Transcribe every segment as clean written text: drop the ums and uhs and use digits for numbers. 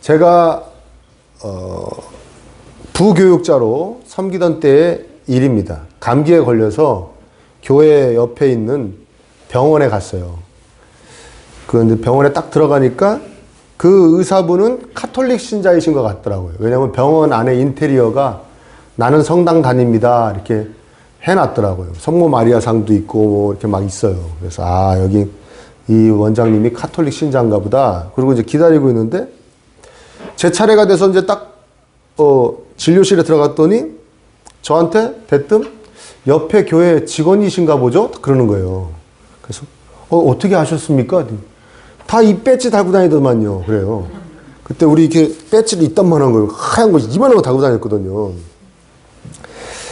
제가 부교육자로 섬기던 때의 일입니다. 감기에 걸려서 교회 옆에 있는 병원에 갔어요. 그런데 병원에 딱 들어가니까 그 의사분은 카톨릭 신자이신 것 같더라고요. 왜냐하면 병원 안에 인테리어가 나는 성당 다닙니다 이렇게 해놨더라고요. 성모 마리아 상도 있고 뭐 이렇게 막 있어요. 그래서 아, 여기 이 원장님이 카톨릭 신자인가 보다. 그리고 이제 기다리고 있는데 제 차례가 돼서 이제 딱 진료실에 들어갔더니 저한테 대뜸 옆에 교회 직원이신가 보죠? 그러는 거예요. 그래서 어떻게 아셨습니까? 다 이 배지 달고 다니더만요. 그래요. 그때 우리 이렇게 배지를 이딴만한 거예요. 하얀 거 이만한 거 달고 다녔거든요.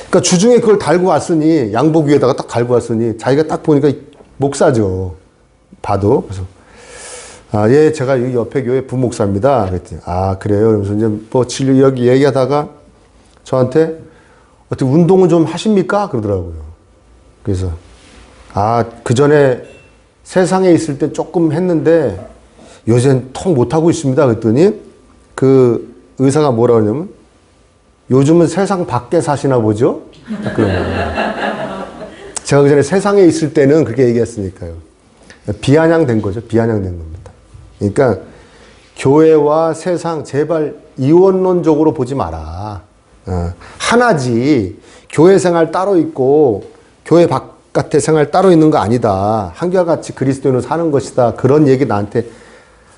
그러니까 주중에 그걸 달고 왔으니 양복 위에다가 딱 달고 왔으니 자기가 딱 보니까 목사죠. 봐도. 그래서 아, 예, 제가 여기 옆에 교회 부목사입니다. 그랬더니 아, 그래요. 그러면서 이제 뭐 진료 여기 얘기하다가 저한테 어떻게 운동은 좀 하십니까? 그러더라고요. 그래서 아, 그 전에 세상에 있을 때 조금 했는데 요새는 통 못하고 있습니다. 그랬더니 그 의사가 뭐라 그러냐면 요즘은 세상 밖에 사시나 보죠? 딱 그런 거예요. 제가 그 전에 세상에 있을 때는 그렇게 얘기했으니까요. 비아냥된 거죠. 비아냥된 겁니다. 그러니까 교회와 세상 제발 이원론적으로 보지 마라. 하나지. 교회 생활 따로 있고 교회 바깥의 생활 따로 있는 거 아니다. 한결같이 그리스도인으로 사는 것이다. 그런 얘기 나한테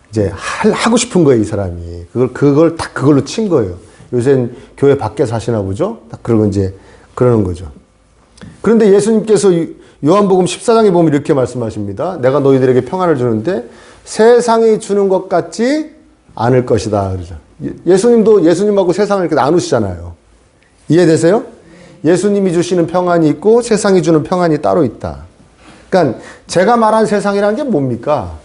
이제 하고 싶은 거예요, 이 사람이. 그걸 딱 그걸로 친 거예요. 요새는 교회 밖에 사시나 보죠? 딱 그러고 이제 그러는 거죠. 그런데 예수님께서 요한복음 14장에 보면 이렇게 말씀하십니다. 내가 너희들에게 평안을 주는데 세상이 주는 것 같지 않을 것이다. 그러죠. 예수님도 예수님하고 세상을 이렇게 나누시잖아요. 이해되세요? 예수님이 주시는 평안이 있고 세상이 주는 평안이 따로 있다. 그러니까 제가 말한 세상이라는 게 뭡니까?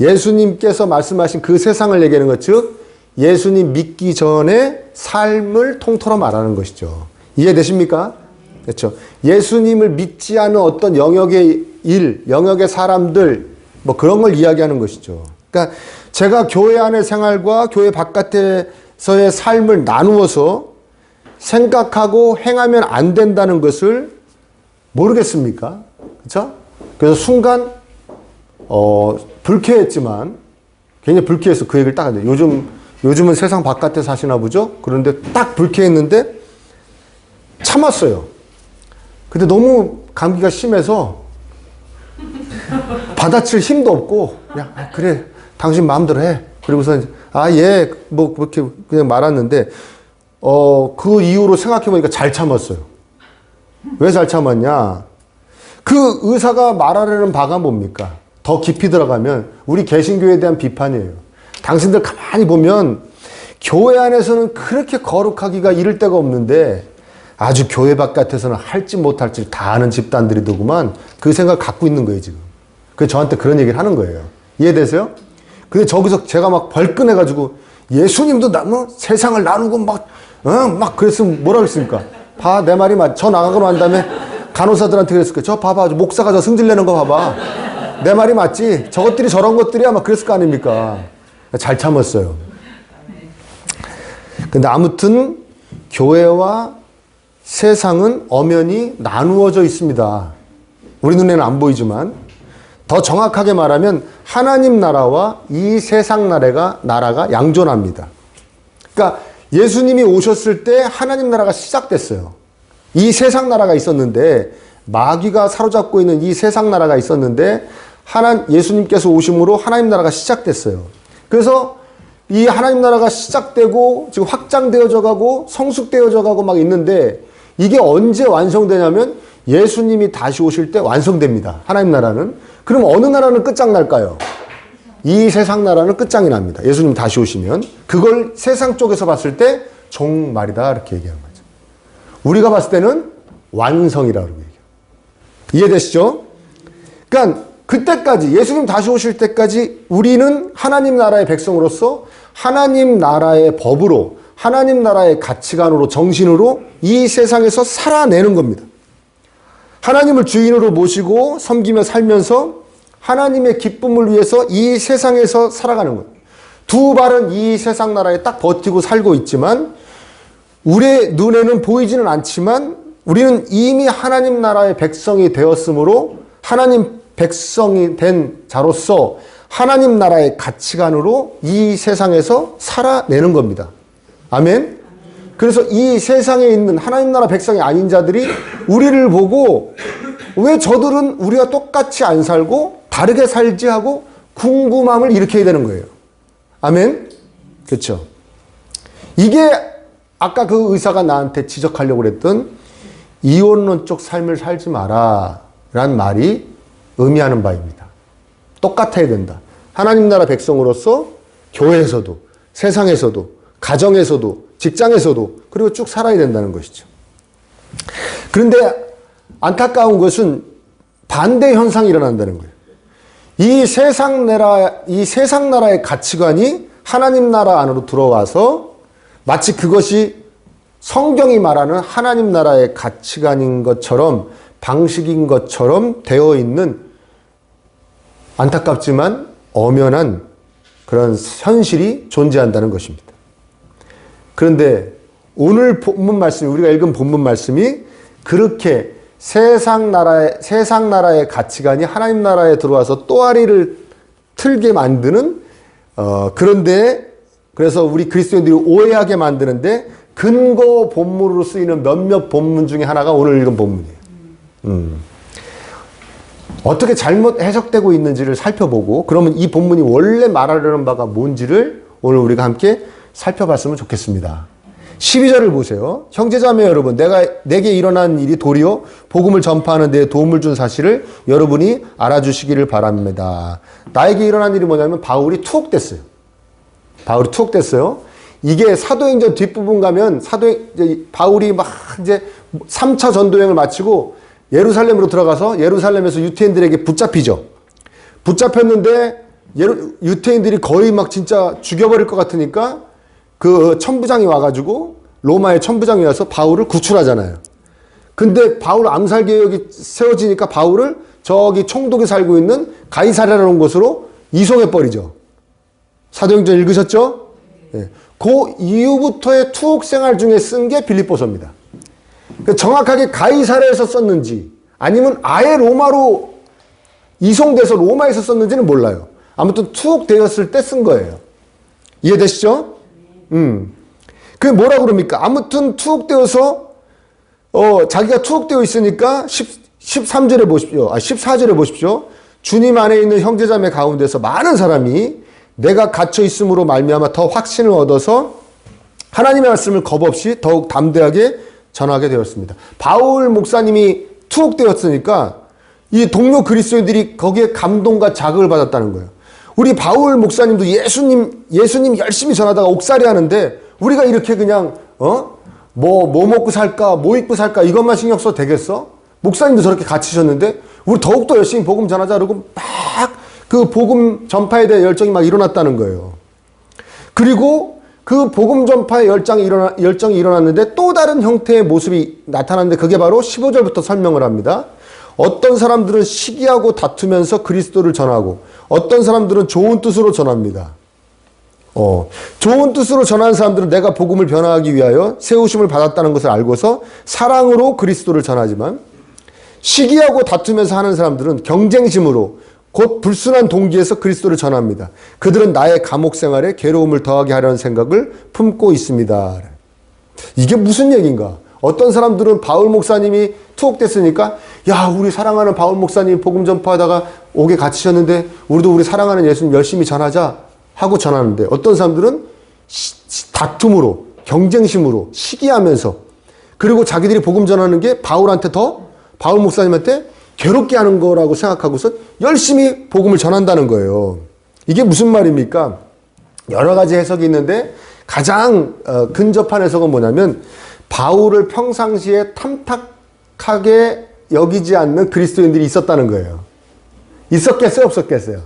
예수님께서 말씀하신 그 세상을 얘기하는 것, 즉 예수님 믿기 전에 삶을 통틀어 말하는 것이죠. 이해되십니까? 그렇죠. 예수님을 믿지 않은 어떤 영역의 일, 영역의 사람들, 뭐 그런 걸 이야기하는 것이죠. 그러니까 제가 교회 안의 생활과 교회 바깥에서의 삶을 나누어서 생각하고 행하면 안 된다는 것을 모르겠습니까? 그렇죠? 그래서 순간 불쾌했지만 굉장히 불쾌해서 그 얘기를 딱 하죠. 요즘은 세상 바깥에 사시나 보죠? 그런데 딱 불쾌했는데 참았어요. 근데 너무 감기가 심해서 받아칠 힘도 없고 그냥 아, 그래 당신 마음대로 해. 그리고서 아, 예, 뭐 그렇게 그냥 말았는데 그 이후로 생각해보니까 잘 참았어요. 왜 잘 참았냐? 그 의사가 말하려는 바가 뭡니까? 더 깊이 들어가면 우리 개신교에 대한 비판이에요. 당신들 가만히 보면 교회 안에서는 그렇게 거룩하기가 이를 데가 없는데 아주 교회 바깥에서는 할지 못할지 다 아는 집단들이더구만. 그 생각 갖고 있는 거예요, 지금. 그래서 저한테 그런 얘기를 하는 거예요. 이해되세요? 근데 저기서 제가 막 벌끈해가지고 예수님도 세상을 나누고 막 그랬으면 뭐라 그랬습니까? 봐, 내 말이 저 나가고 난 다음에 간호사들한테 그랬을 거예요. 저 봐봐, 목사가 저 승질내는 거 봐봐. 내 말이 맞지? 저것들이 저런 것들이야 막 그랬을 거 아닙니까? 잘 참았어요. 근데 아무튼 교회와 세상은 엄연히 나누어져 있습니다. 우리 눈에는 안 보이지만 더 정확하게 말하면 하나님 나라와 이 세상 나라가 양존합니다. 그러니까 예수님이 오셨을 때 하나님 나라가 시작됐어요. 이 세상 나라가 있었는데 마귀가 사로잡고 있는 이 세상 나라가 있었는데 예수님께서 오심으로 하나님 나라가 시작됐어요. 그래서 이 하나님 나라가 시작되고 지금 확장되어져 가고 성숙되어져 가고 막 있는데 이게 언제 완성되냐면 예수님이 다시 오실 때 완성됩니다. 하나님 나라는. 그럼 어느 나라는 끝장날까요? 이 세상 나라는 끝장이 납니다. 예수님 다시 오시면. 그걸 세상 쪽에서 봤을 때 종말이다 이렇게 얘기하는 거죠. 우리가 봤을 때는 완성이라고 얘기해요. 이해되시죠? 그러니까 그때까지 예수님 다시 오실 때까지 우리는 하나님 나라의 백성으로서 하나님 나라의 법으로 하나님 나라의 가치관으로 정신으로 이 세상에서 살아내는 겁니다. 하나님을 주인으로 모시고 섬기며 살면서 하나님의 기쁨을 위해서 이 세상에서 살아가는 거예요. 두 발은 이 세상 나라에 딱 버티고 살고 있지만 우리의 눈에는 보이지는 않지만 우리는 이미 하나님 나라의 백성이 되었으므로 하나님 백성이 된 자로서 하나님 나라의 가치관으로 이 세상에서 살아내는 겁니다. 아멘? 그래서 이 세상에 있는 하나님 나라 백성이 아닌 자들이 우리를 보고 왜 저들은 우리와 똑같이 안 살고 다르게 살지 하고 궁금함을 일으켜야 되는 거예요. 아멘? 그렇죠? 이게 아까 그 의사가 나한테 지적하려고 그랬던 이원론적 삶을 살지 마라 라는 말이 의미하는 바입니다. 똑같아야 된다. 하나님 나라 백성으로서 교회에서도 세상에서도 가정에서도 직장에서도 그리고 쭉 살아야 된다는 것이죠. 그런데 안타까운 것은 반대 현상이 일어난다는 거예요. 이 세상 나라의 가치관이 하나님 나라 안으로 들어와서 마치 그것이 성경이 말하는 하나님 나라의 가치관인 것처럼 방식인 것처럼 되어 있는 안타깝지만 엄연한 그런 현실이 존재한다는 것입니다. 그런데 오늘 본문 말씀, 우리가 읽은 본문 말씀이 그렇게 세상 나라의 가치관이 하나님 나라에 들어와서 또아리를 틀게 만드는 그런데 그래서 우리 그리스도인들이 오해하게 만드는데 근거 본문으로 쓰이는 몇몇 본문 중에 하나가 오늘 읽은 본문이에요. 어떻게 잘못 해석되고 있는지를 살펴보고 그러면 이 본문이 원래 말하려는 바가 뭔지를 오늘 우리가 함께 살펴봤으면 좋겠습니다. 12절을 보세요. 형제자매 여러분, 내게 일어난 일이 도리어 복음을 전파하는 데 도움을 준 사실을 여러분이 알아주시기를 바랍니다. 나에게 일어난 일이 뭐냐면 바울이 투옥됐어요. 이게 사도행전 뒷부분 가면 바울이 막 이제 3차 전도행을 마치고 예루살렘으로 들어가서 예루살렘에서 유태인들에게 붙잡히죠. 붙잡혔는데 유태인들이 거의 막 진짜 죽여버릴 것 같으니까 그 천부장이 와가지고 로마의 천부장이 와서 바울을 구출하잖아요. 근데 바울 암살 계획이 세워지니까 바울을 저기 총독이 살고 있는 가이사랴라는 곳으로 이송해버리죠. 사도행전 읽으셨죠? 네. 그 이후부터의 투옥 생활 중에 쓴 게 빌립보서입니다. 그러니까 정확하게 가이사랴에서 썼는지 아니면 아예 로마로 이송돼서 로마에서 썼는지는 몰라요. 아무튼 투옥되었을 때 쓴 거예요. 이해되시죠? 그게 뭐라 그럽니까? 아무튼 투옥되어서 자기가 투옥되어 있으니까 13절에 보십시오. 14절에 보십시오. 주님 안에 있는 형제자매 가운데서 많은 사람이 내가 갇혀 있음으로 말미암아 더 확신을 얻어서 하나님의 말씀을 겁없이 더욱 담대하게 전하게 되었습니다. 바울 목사님이 투옥되었으니까 이 동료 그리스도인들이 거기에 감동과 자극을 받았다는 거예요. 우리 바울 목사님도 예수님 열심히 전하다가 옥살이 하는데 우리가 이렇게 그냥 뭐 먹고 살까 뭐 입고 살까 이것만 신경 써도 되겠어? 목사님도 저렇게 갇히셨는데 우리 더욱더 열심히 복음 전하자 그러고 막 그 복음 전파에 대한 열정이 막 일어났다는 거예요. 그리고 그 복음 전파의 열정이 일어났는데 또 다른 형태의 모습이 나타났는데 그게 바로 15절부터 설명을 합니다. 어떤 사람들은 시기하고 다투면서 그리스도를 전하고 어떤 사람들은 좋은 뜻으로 전합니다. 좋은 뜻으로 전하는 사람들은 내가 복음을 변화하기 위하여 세우심을 받았다는 것을 알고서 사랑으로 그리스도를 전하지만 시기하고 다투면서 하는 사람들은 경쟁심으로 곧 불순한 동기에서 그리스도를 전합니다. 그들은 나의 감옥 생활에 괴로움을 더하게 하려는 생각을 품고 있습니다. 이게 무슨 얘기인가? 어떤 사람들은 바울 목사님이 투옥됐으니까 야 우리 사랑하는 바울 목사님 복음 전파하다가 옥에 갇히셨는데 우리도 우리 사랑하는 예수님 열심히 전하자 하고 전하는데 어떤 사람들은 다툼으로 경쟁심으로 시기하면서 그리고 자기들이 복음 전하는 게 바울 목사님한테 괴롭게 하는 거라고 생각하고서 열심히 복음을 전한다는 거예요. 이게 무슨 말입니까? 여러 가지 해석이 있는데 가장 근접한 해석은 뭐냐면 바울을 평상시에 탐탁하게 여기지 않는 그리스도인들이 있었다는 거예요. 있었겠어요? 없었겠어요?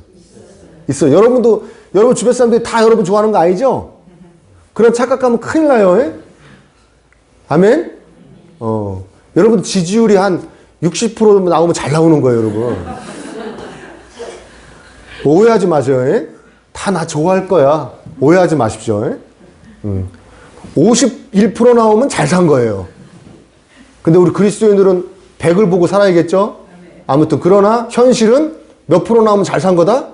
있어요. 여러분 주변 사람들이 다 여러분 좋아하는 거 아니죠? 그런 착각하면 큰일 나요. 에? 아멘? 여러분 지지율이 한 60% 나오면 잘 나오는 거예요, 여러분. 오해하지 마세요. 다 나 좋아할 거야. 오해하지 마십시오. 51% 나오면 잘 산 거예요. 근데 우리 그리스도인들은 100을 보고 살아야겠죠? 아무튼 그러나 현실은 몇 프로 나오면 잘 산 거다?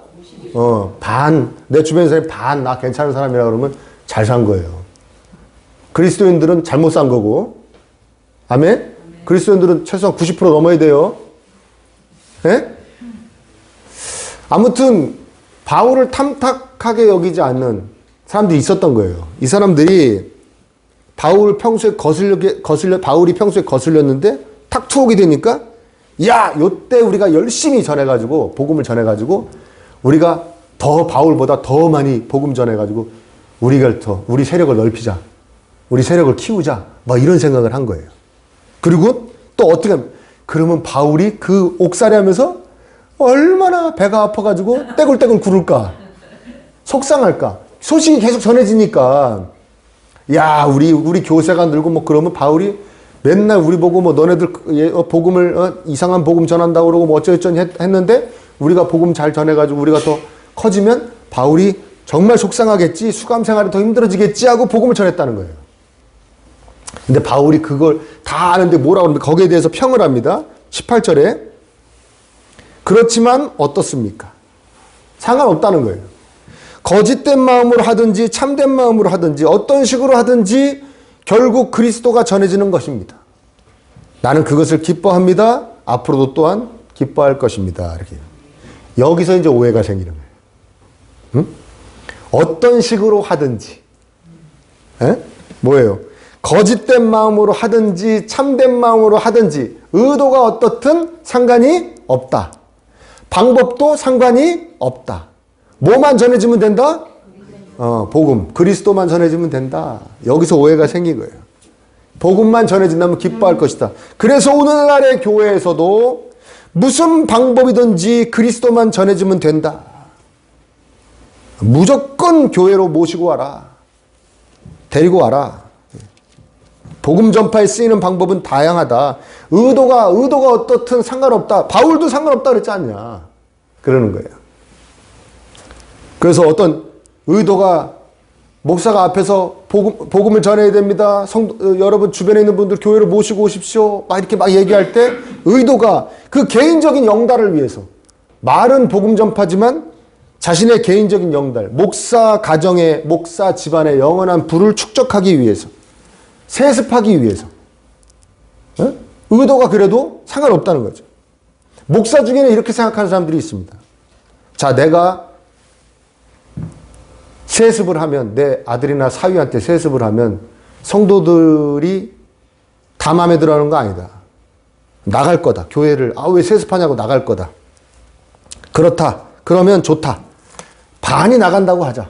반. 내 주변 사람이 반 나 괜찮은 사람이라 그러면 잘 산 거예요. 그리스도인들은 잘못 산 거고. 아멘? 그리스도인들은 최소한 90% 넘어야 돼요. 예? 아무튼 바울을 탐탁하게 여기지 않는 사람들이 있었던 거예요. 이 사람들이 바울이 평소에 거슬렸는데 탁 투옥이 되니까 야, 요때 우리가 열심히 전해가지고 복음을 전해가지고 우리가 더 바울보다 더 많이 복음 전해가지고 우리 세력을 넓히자. 우리 세력을 키우자. 막 이런 생각을 한 거예요. 그리고 또 어떻게 하면 그러면 바울이 그 옥살이 하면서 얼마나 배가 아파가지고 떼굴떼굴 구를까? 속상할까? 소식이 계속 전해지니까 야, 우리 교세가 늘고 뭐 그러면 바울이 맨날 우리 보고 뭐 너네들 복음을 이상한 복음 전한다고 그러고 뭐 어쩌고저쩌고 했는데 우리가 복음 잘 전해가지고 우리가 더 커지면 바울이 정말 속상하겠지, 수감 생활이 더 힘들어지겠지 하고 복음을 전했다는 거예요. 근데 바울이 그걸 다 아는데 뭐라고 합니까? 거기에 대해서 평을 합니다. 18절에 그렇지만 어떻습니까? 상관없다는 거예요. 거짓된 마음으로 하든지 참된 마음으로 하든지 어떤 식으로 하든지 결국 그리스도가 전해지는 것입니다. 나는 그것을 기뻐합니다. 앞으로도 또한 기뻐할 것입니다. 이렇게. 여기서 이제 오해가 생기는 거예요. 응? 어떤 식으로 하든지. 에? 뭐예요? 거짓된 마음으로 하든지 참된 마음으로 하든지 의도가 어떻든 상관이 없다. 방법도 상관이 없다. 뭐만 전해지면 된다? 복음. 그리스도만 전해지면 된다. 여기서 오해가 생긴 거예요. 복음만 전해진다면 기뻐할 것이다. 그래서 오늘날의 교회에서도 무슨 방법이든지 그리스도만 전해지면 된다. 무조건 교회로 모시고 와라. 데리고 와라. 복음 전파에 쓰이는 방법은 다양하다. 의도가 어떻든 상관없다. 바울도 상관없다 그랬지 않냐. 그러는 거예요. 그래서 어떤 의도가 목사가 앞에서 복음을 전해야 됩니다. 여러분 주변에 있는 분들 교회로 모시고 오십시오. 막 이렇게 막 얘기할 때 의도가 그 개인적인 영달을 위해서 말은 복음 전파지만 자신의 개인적인 영달, 목사 가정의 목사 집안의 영원한 부를 축적하기 위해서 세습하기 위해서 의도가 그래도 상관없다는 거죠. 목사 중에는 이렇게 생각하는 사람들이 있습니다. 자, 내가 세습을 하면 내 아들이나 사위한테 세습을 하면 성도들이 다 마음에 들어하는 거 아니다. 나갈 거다. 교회를 왜 세습하냐고 나갈 거다. 그렇다. 그러면 좋다. 반이 나간다고 하자.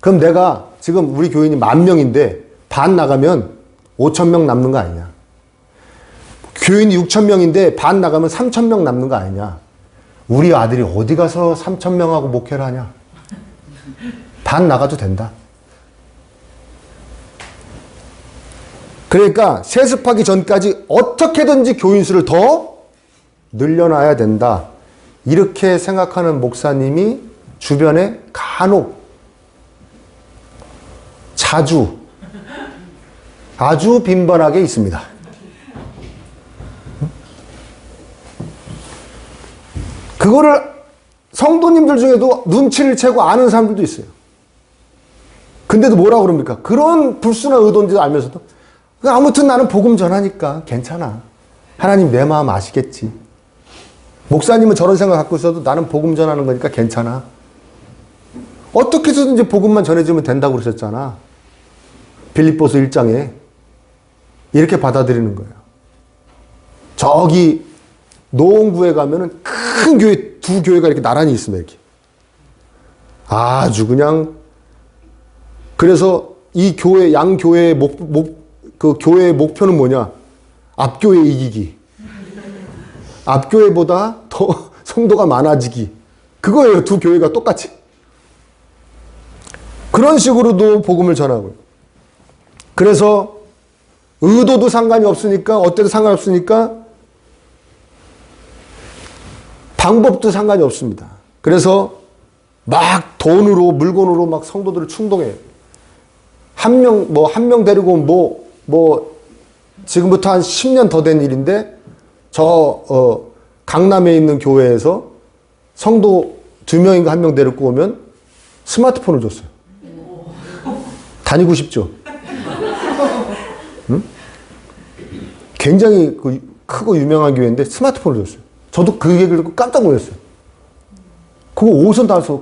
그럼 내가 지금 우리 교인이 10,000명인데 반 나가면 5,000명 남는 거 아니냐. 교인이 6,000명인데 반 나가면 3,000명 남는 거 아니냐. 우리 아들이 어디 가서 3,000명하고 목회를 하냐. 반 나가도 된다. 그러니까 세습하기 전까지 어떻게든지 교인 수를 더 늘려놔야 된다. 이렇게 생각하는 목사님이 주변에 간혹 아주 빈번하게 있습니다. 그거를 성도님들 중에도 눈치를 채고 아는 사람들도 있어요. 근데도 뭐라고 그럽니까? 그런 불순한 의도인지도 알면서도 아무튼 나는 복음 전하니까 괜찮아. 하나님 내 마음 아시겠지. 목사님은 저런 생각 갖고 있어도 나는 복음 전하는 거니까 괜찮아. 어떻게 해서든지 복음만 전해지면 된다고 그러셨잖아. 빌립보서 1장에 이렇게 받아들이는 거예요. 저기 노원구에 가면은 큰 교회, 두 교회가 이렇게 나란히 있습니다. 이렇게. 아주 그냥 그래서 이 교회, 양교회의 그 교회의 목표는 뭐냐? 앞교회 이기기. 앞교회보다 더 성도가 많아지기. 그거예요. 두 교회가 똑같이. 그런 식으로도 복음을 전하고요. 그래서 의도도 상관이 없으니까, 어때도 상관없으니까 방법도 상관이 없습니다. 그래서 막 돈으로, 물건으로 막 성도들을 충동해요. 한 명 데리고 지금부터 한 10년 더 된 일인데, 강남에 있는 교회에서 성도 2명인가 1명 데리고 오면 스마트폰을 줬어요. 다니고 싶죠? 응? 굉장히 크고 유명한 교회인데 스마트폰을 줬어요. 저도 그 얘기를 듣고 깜짝 놀랐어요. 그거 어디서 나서,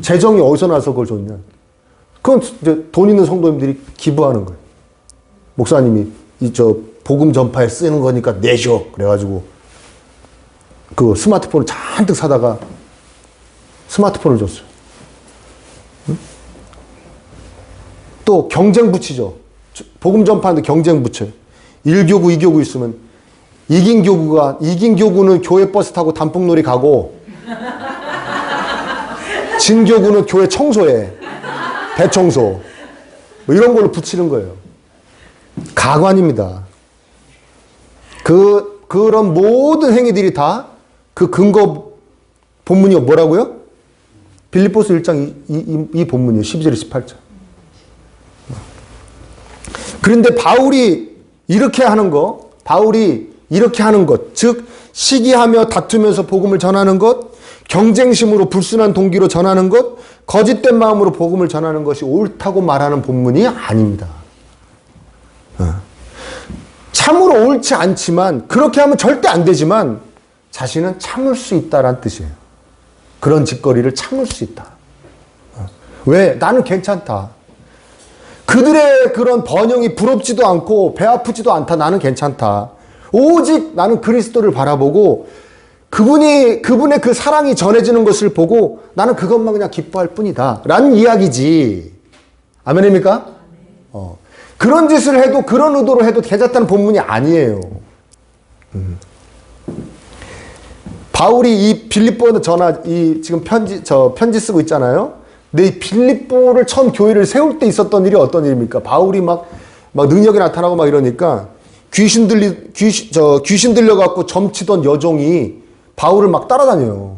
재정이 어디서 나서 그걸 줬냐. 그건 이제 돈 있는 성도님들이 기부하는 거예요. 목사님이 복음 전파에 쓰는 거니까 내셔. 그래가지고 그 스마트폰을 잔뜩 사다가 스마트폰을 줬어요. 응? 또 경쟁 붙이죠. 복음 전파하는데 경쟁 붙여요. 1교구, 2교구 있으면 이긴 교구는 교회 버스 타고 단풍놀이 가고 진 교구는 교회 청소해. 대청소. 뭐 이런 걸로 붙이는 거예요. 가관입니다. 그런 모든 행위들이 다 그 근거 본문이 뭐라고요? 빌립보서 1장 이 본문이에요. 12절 18절. 그런데 바울이 이렇게 하는 것, 즉 시기하며 다투면서 복음을 전하는 것, 경쟁심으로 불순한 동기로 전하는 것, 거짓된 마음으로 복음을 전하는 것이 옳다고 말하는 본문이 아닙니다. 참으로 옳지 않지만, 그렇게 하면 절대 안 되지만 자신은 참을 수 있다라는 뜻이에요. 그런 짓거리를 참을 수 있다. 왜? 나는 괜찮다. 그들의 그런 번영이 부럽지도 않고 배 아프지도 않다. 나는 괜찮다. 오직 나는 그리스도를 바라보고 그분의 그 사랑이 전해지는 것을 보고 나는 그것만 그냥 기뻐할 뿐이다. 라는 이야기지. 아멘입니까? 그런 짓을 해도, 그런 의도로 해도 괜찮다는 본문이 아니에요. 바울이 이 빌립보 지금 편지 쓰고 있잖아요. 근데 이 빌립보를 처음 교회를 세울 때 있었던 일이 어떤 일입니까? 바울이 막 능력이 나타나고 막 이러니까 귀신 들려갖고 점치던 여종이 바울을 막 따라다녀요.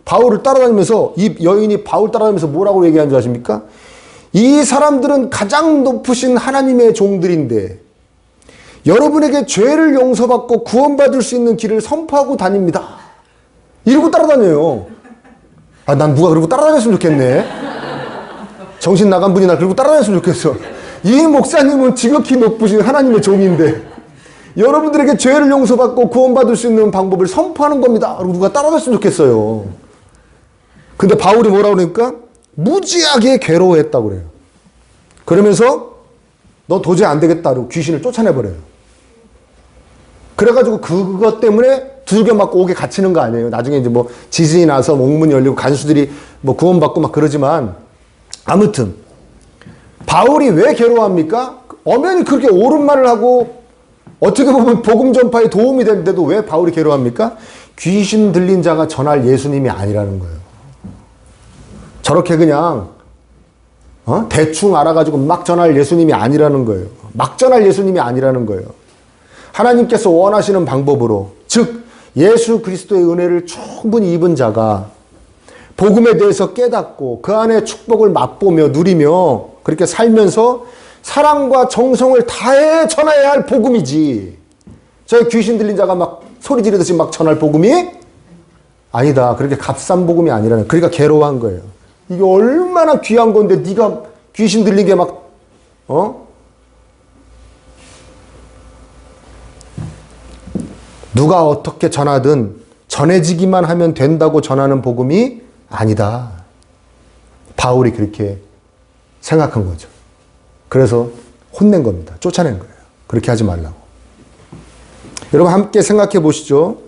바울을 따라다니면서 이 여인이 바울 따라다니면서 뭐라고 얘기하는 줄 아십니까? 이 사람들은 가장 높으신 하나님의 종들인데 여러분에게 죄를 용서받고 구원받을 수 있는 길을 선포하고 다닙니다. 이러고 따라다녀요. 난 누가 그러고 따라다녔으면 좋겠네. 정신 나간 분이 나 그러고 따라다녔으면 좋겠어. 이 목사님은 지극히 높으신 하나님의 종인데 여러분들에게 죄를 용서받고 구원받을 수 있는 방법을 선포하는 겁니다. 그리고 누가 따라다녔으면 좋겠어요. 근데 바울이 뭐라고 그러니까? 무지하게 괴로워했다고 그래요. 그러면서 너 도저히 안 되겠다. 그리고 귀신을 쫓아내버려요. 그래가지고 그것 때문에 두들겨 맞고 옥에 갇히는 거 아니에요. 나중에 이제 지진이 나서 옥문이 열리고 간수들이 구원받고 막 그러지만 아무튼 바울이 왜 괴로워합니까? 엄연히 그렇게 옳은 말을 하고 어떻게 보면 복음 전파에 도움이 되는데도 왜 바울이 괴로워합니까? 귀신 들린 자가 전할 예수님이 아니라는 거예요. 저렇게 그냥 대충 알아가지고 막 전할 예수님이 아니라는 거예요. 막 전할 예수님이 아니라는 거예요. 하나님께서 원하시는 방법으로, 즉 예수 그리스도의 은혜를 충분히 입은 자가 복음에 대해서 깨닫고 그 안에 축복을 맛보며 누리며 그렇게 살면서 사랑과 정성을 다해 전해야 할 복음이지, 저 귀신 들린 자가 막 소리 지르듯이 막 전할 복음이 아니다. 그렇게 값싼 복음이 아니라는, 그러니까 괴로워한 거예요. 이게 얼마나 귀한 건데 네가 귀신 들린 게 누가 어떻게 전하든 전해지기만 하면 된다고 전하는 복음이 아니다. 바울이 그렇게 생각한 거죠. 그래서 혼낸 겁니다. 쫓아낸 거예요. 그렇게 하지 말라고. 여러분 함께 생각해 보시죠.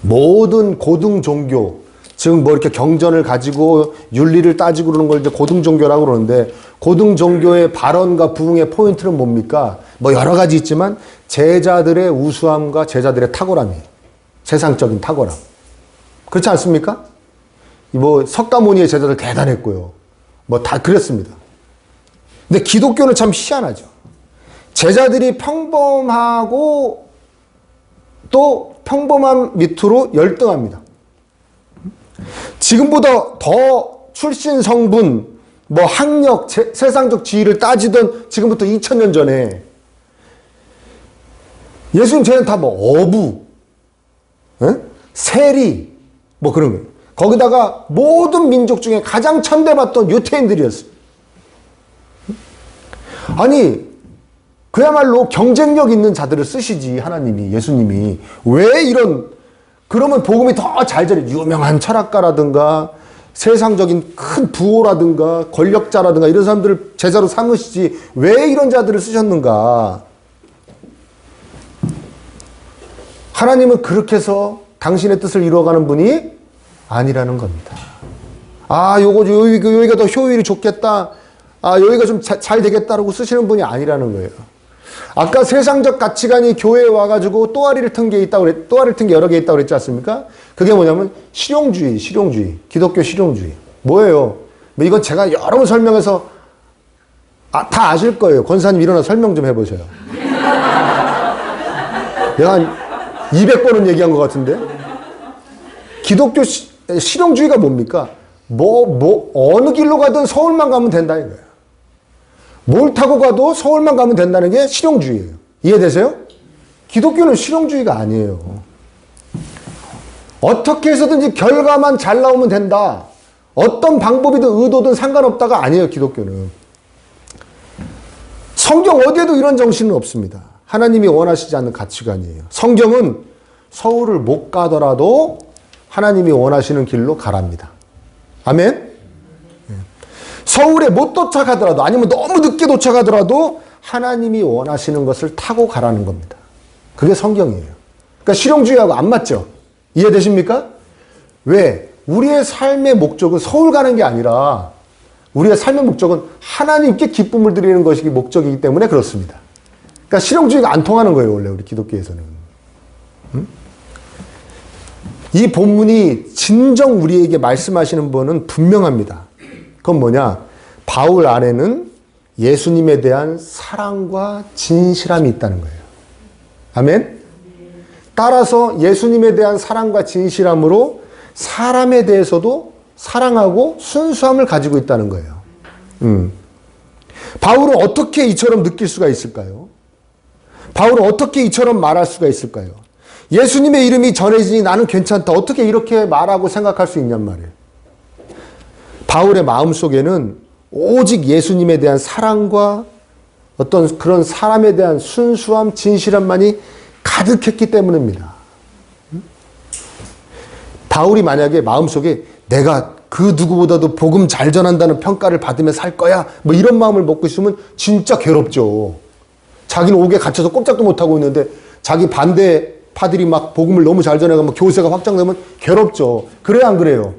모든 고등 종교, 즉 이렇게 경전을 가지고 윤리를 따지고 그러는 걸 이제 고등 종교라고 그러는데, 고등 종교의 발언과 부흥의 포인트는 뭡니까? 여러 가지 있지만 제자들의 우수함과 제자들의 탁월함이에요. 세상적인 탁월함. 그렇지 않습니까? 석가모니의 제자들 대단했고요. 다 그랬습니다. 근데 기독교는 참 희한하죠. 제자들이 평범하고 또 평범함 밑으로 열등합니다. 지금보다 더 출신 성분, 뭐 학력, 세상적 지위를 따지던 지금부터 2000년 전에 예수님 쟤는 다 뭐 어부, 세리, 뭐 그런 거예요. 거기다가 모든 민족 중에 가장 천대받던 유태인들이었어요. 아니, 그야말로 경쟁력 있는 자들을 쓰시지, 하나님이, 예수님이. 왜 이런, 그러면 복음이 더 잘 전해. 유명한 철학가라든가, 세상적인 큰 부호라든가, 권력자라든가, 이런 사람들을 제자로 삼으시지, 왜 이런 자들을 쓰셨는가? 하나님은 그렇게 해서 당신의 뜻을 이루어가는 분이 아니라는 겁니다. 아, 여기가 더 효율이 좋겠다. 아, 여기가 좀 잘 되겠다라고 쓰시는 분이 아니라는 거예요. 아까 세상적 가치관이 교회에 와가지고 또아리를 튼 게 여러 개 있다고 그랬지 않습니까? 그게 뭐냐면 실용주의. 기독교 실용주의. 뭐예요? 뭐 이건 제가 여러 번 설명해서 다 아실 거예요. 권사님 일어나 설명 좀 해보셔요. 내가 한 200번은 얘기한 것 같은데. 기독교 실용주의가 뭡니까? 어느 길로 가든 서울만 가면 된다는 거예요. 뭘 타고 가도 서울만 가면 된다는 게 실용주의예요. 이해되세요? 기독교는 실용주의가 아니에요. 어떻게 해서든지 결과만 잘 나오면 된다. 어떤 방법이든 의도든 상관없다가 아니에요, 기독교는. 성경 어디에도 이런 정신은 없습니다. 하나님이 원하시지 않는 가치관이에요. 성경은 서울을 못 가더라도 하나님이 원하시는 길로 가랍니다. 아멘? 서울에 못 도착하더라도 아니면 너무 늦게 도착하더라도 하나님이 원하시는 것을 타고 가라는 겁니다. 그게 성경이에요. 그러니까 실용주의하고 안 맞죠? 이해되십니까? 왜? 우리의 삶의 목적은 서울 가는 게 아니라 우리의 삶의 목적은 하나님께 기쁨을 드리는 것이 목적이기 때문에 그렇습니다. 그러니까 실용주의가 안 통하는 거예요, 원래 우리 기독교에서는. 이 본문이 진정 우리에게 말씀하시는 분은 분명합니다. 그건 뭐냐? 바울 안에는 예수님에 대한 사랑과 진실함이 있다는 거예요. 아멘? 따라서 예수님에 대한 사랑과 진실함으로 사람에 대해서도 사랑하고 순수함을 가지고 있다는 거예요. 바울은 어떻게 이처럼 느낄 수가 있을까요? 바울은 어떻게 이처럼 말할 수가 있을까요? 예수님의 이름이 전해지니 나는 괜찮다. 어떻게 이렇게 말하고 생각할 수 있냔 말이에요. 바울의 마음속에는 오직 예수님에 대한 사랑과 어떤 그런 사람에 대한 순수함, 진실함만이 가득했기 때문입니다. 바울이 만약에 마음속에 내가 그 누구보다도 복음 잘 전한다는 평가를 받으며 살 거야, 뭐 이런 마음을 먹고 있으면 진짜 괴롭죠. 자기는 옥에 갇혀서 꼼짝도 못하고 있는데 자기 반대파들이 막 복음을 너무 잘 전해가면 교세가 확장되면 괴롭죠. 그래요, 안 그래요?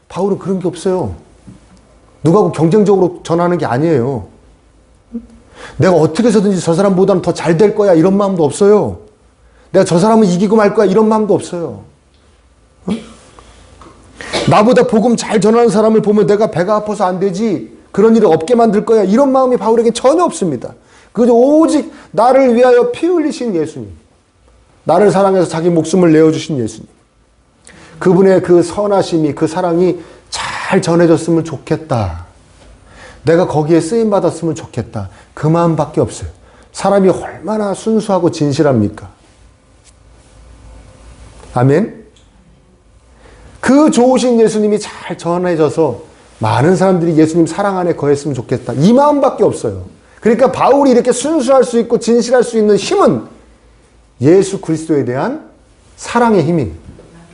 바울은 그런 게 없어요. 누구하고 경쟁적으로 전하는 게 아니에요. 내가 어떻게 해서든지 저 사람보다는 더 잘 될 거야, 이런 마음도 없어요. 내가 저 사람은 이기고 말 거야, 이런 마음도 없어요. 나보다 복음 잘 전하는 사람을 보면 내가 배가 아파서 안 되지, 그런 일을 없게 만들 거야, 이런 마음이 바울에게 전혀 없습니다. 그저 오직 나를 위하여 피 흘리신 예수님, 나를 사랑해서 자기 목숨을 내어주신 예수님, 그분의 그 선하심이, 그 사랑이 잘 전해졌으면 좋겠다. 내가 거기에 쓰임받았으면 좋겠다. 그 마음밖에 없어요. 사람이 얼마나 순수하고 진실합니까? 아멘? 그 좋으신 예수님이 잘 전해져서 많은 사람들이 예수님 사랑 안에 거했으면 좋겠다. 이 마음밖에 없어요. 그러니까 바울이 이렇게 순수할 수 있고 진실할 수 있는 힘은 예수 그리스도에 대한 사랑의 힘이.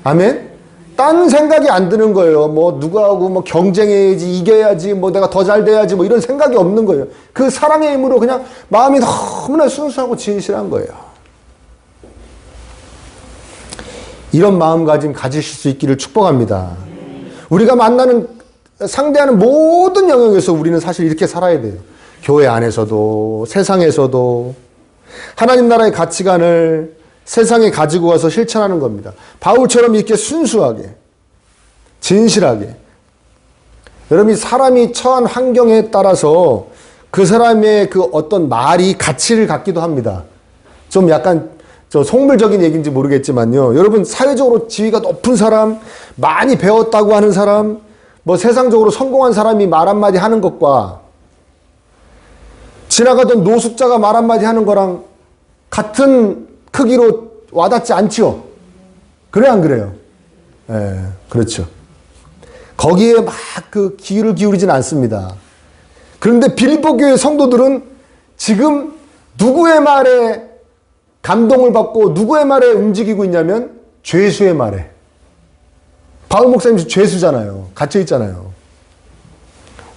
아멘? 딴 생각이 안 드는 거예요. 뭐 누구하고 뭐 경쟁해야지, 이겨야지, 뭐 내가 더 잘 돼야지, 뭐 이런 생각이 없는 거예요. 그 사랑의 힘으로 그냥 마음이 너무나 순수하고 진실한 거예요. 이런 마음가짐 가지실 수 있기를 축복합니다. 우리가 만나는, 상대하는 모든 영역에서 우리는 사실 이렇게 살아야 돼요. 교회 안에서도 세상에서도 하나님 나라의 가치관을 세상에 가지고 와서 실천하는 겁니다. 바울처럼 이렇게 순수하게, 진실하게. 여러분이 사람이 처한 환경에 따라서 그 사람의 그 어떤 말이 가치를 갖기도 합니다. 좀 약간 저 속물적인 얘기인지 모르겠지만요. 여러분, 사회적으로 지위가 높은 사람, 많이 배웠다고 하는 사람, 뭐 세상적으로 성공한 사람이 말 한마디 하는 것과 지나가던 노숙자가 말 한마디 하는 거랑 같은 크기로 와닿지 않지요? 그래, 안 그래요? 예, 그렇죠. 거기에 막 그 귀를 기울이진 않습니다. 그런데 빌립보 교회 성도들은 지금 누구의 말에 감동을 받고 누구의 말에 움직이고 있냐면 죄수의 말에. 바울 목사님 죄수잖아요. 갇혀 있잖아요.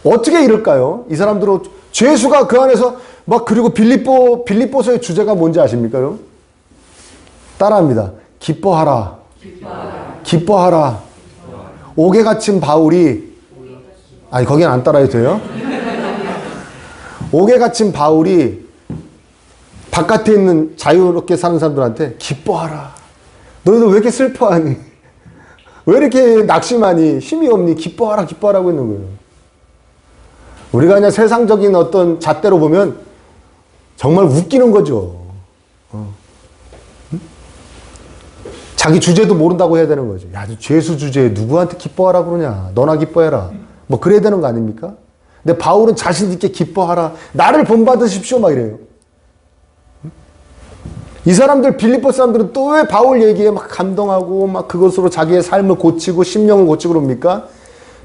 어떻게 이럴까요? 이 사람들은 죄수가 그 안에서 막 그리고 빌립보서의 주제가 뭔지 아십니까? 여러분? 따라합니다. 기뻐하라. 기뻐하라. 옥에 갇힌 바울이 아니 거긴 안 따라해도 돼요? 옥에 갇힌 바울이 바깥에 있는 자유롭게 사는 사람들한테 기뻐하라. 너희들 왜 이렇게 슬퍼하니? 왜 이렇게 낙심하니? 힘이 없니? 기뻐하라, 기뻐하라고 있는 거예요. 우리가 그냥 세상적인 어떤 잣대로 보면 정말 웃기는 거죠. 자기 주제도 모른다고 해야 되는 거죠. 야, 죄수 주제에 누구한테 기뻐하라 그러냐? 너나 기뻐해라. 뭐 그래야 되는 거 아닙니까? 근데 바울은 자신 있게 기뻐하라. 나를 본받으십시오. 막 이래요. 이 사람들, 빌립보 사람들은 또 왜 바울 얘기에 막 감동하고 막 그것으로 자기의 삶을 고치고 심령을 고치고 그럽니까?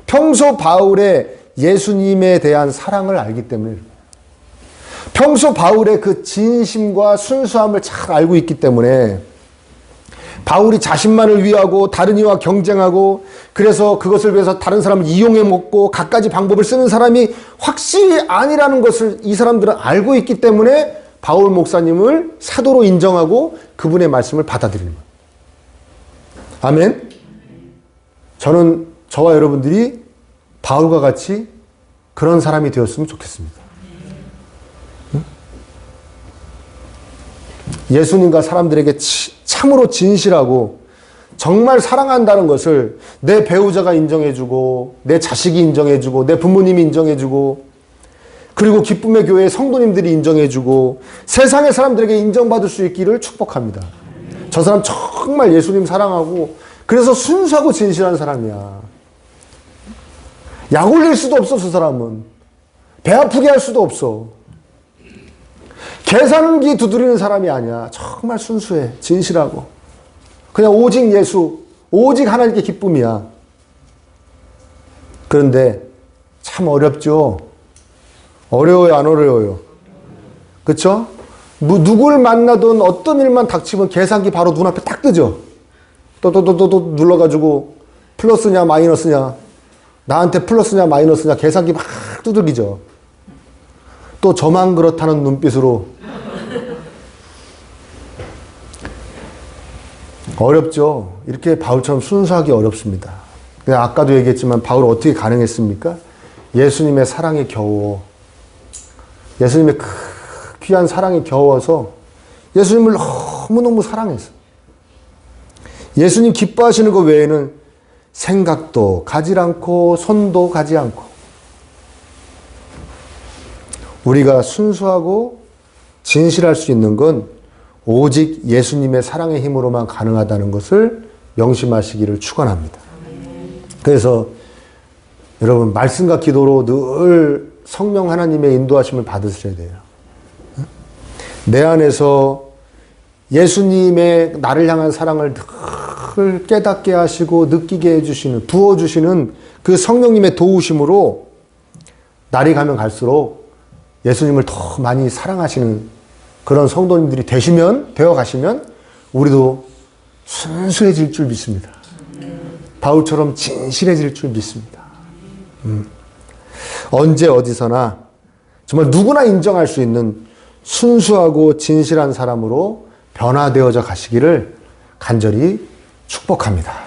평소 바울의 예수님에 대한 사랑을 알기 때문에, 평소 바울의 그 진심과 순수함을 잘 알고 있기 때문에, 바울이 자신만을 위하고 다른 이와 경쟁하고 그래서 그것을 위해서 다른 사람을 이용해 먹고 갖가지 방법을 쓰는 사람이 확실히 아니라는 것을 이 사람들은 알고 있기 때문에 바울 목사님을 사도로 인정하고 그분의 말씀을 받아들이는 거예요. 아멘. 저는 저와 여러분들이 바울과 같이 그런 사람이 되었으면 좋겠습니다. 예수님과 사람들에게 참으로 진실하고 정말 사랑한다는 것을 내 배우자가 인정해주고 내 자식이 인정해주고 내 부모님이 인정해주고 그리고 기쁨의 교회의 성도님들이 인정해주고 세상의 사람들에게 인정받을 수 있기를 축복합니다. 저 사람 정말 예수님 사랑하고 그래서 순수하고 진실한 사람이야. 약 올릴 수도 없어. 저 사람은 배 아프게 할 수도 없어. 계산기 두드리는 사람이 아니야. 정말 순수해. 진실하고 그냥 오직 예수, 오직 하나님께 기쁨이야. 그런데 참 어렵죠. 어려워요, 안 어려워요? 그쵸? 누굴 만나든 어떤 일만 닥치면 계산기 바로 눈앞에 딱 뜨죠. 또 눌러가지고 플러스냐 마이너스냐, 나한테 플러스냐 마이너스냐 계산기 막 두드리죠. 또 저만 그렇다는 눈빛으로. 어렵죠. 이렇게 바울처럼 순수하기 어렵습니다. 아까도 얘기했지만 바울 어떻게 가능했습니까? 예수님의 사랑에 겨워. 예수님의 귀한 사랑에 겨워서 예수님을 너무너무 사랑했어. 예수님 기뻐하시는 것 외에는 생각도 가지 않고 손도 가지 않고 우리가 순수하고 진실할 수 있는 건 오직 예수님의 사랑의 힘으로만 가능하다는 것을 명심하시기를 축원합니다. 그래서 여러분 말씀과 기도로 늘 성령 하나님의 인도하심을 받으셔야 돼요. 내 안에서 예수님의 나를 향한 사랑을 늘 깨닫게 하시고 느끼게 해주시는, 부어주시는 그 성령님의 도우심으로 날이 가면 갈수록 예수님을 더 많이 사랑하시는 그런 성도님들이 되어 가시면 우리도 순수해질 줄 믿습니다. 바울처럼 진실해질 줄 믿습니다. 언제 어디서나 정말 누구나 인정할 수 있는 순수하고 진실한 사람으로 변화되어져 가시기를 간절히 축복합니다.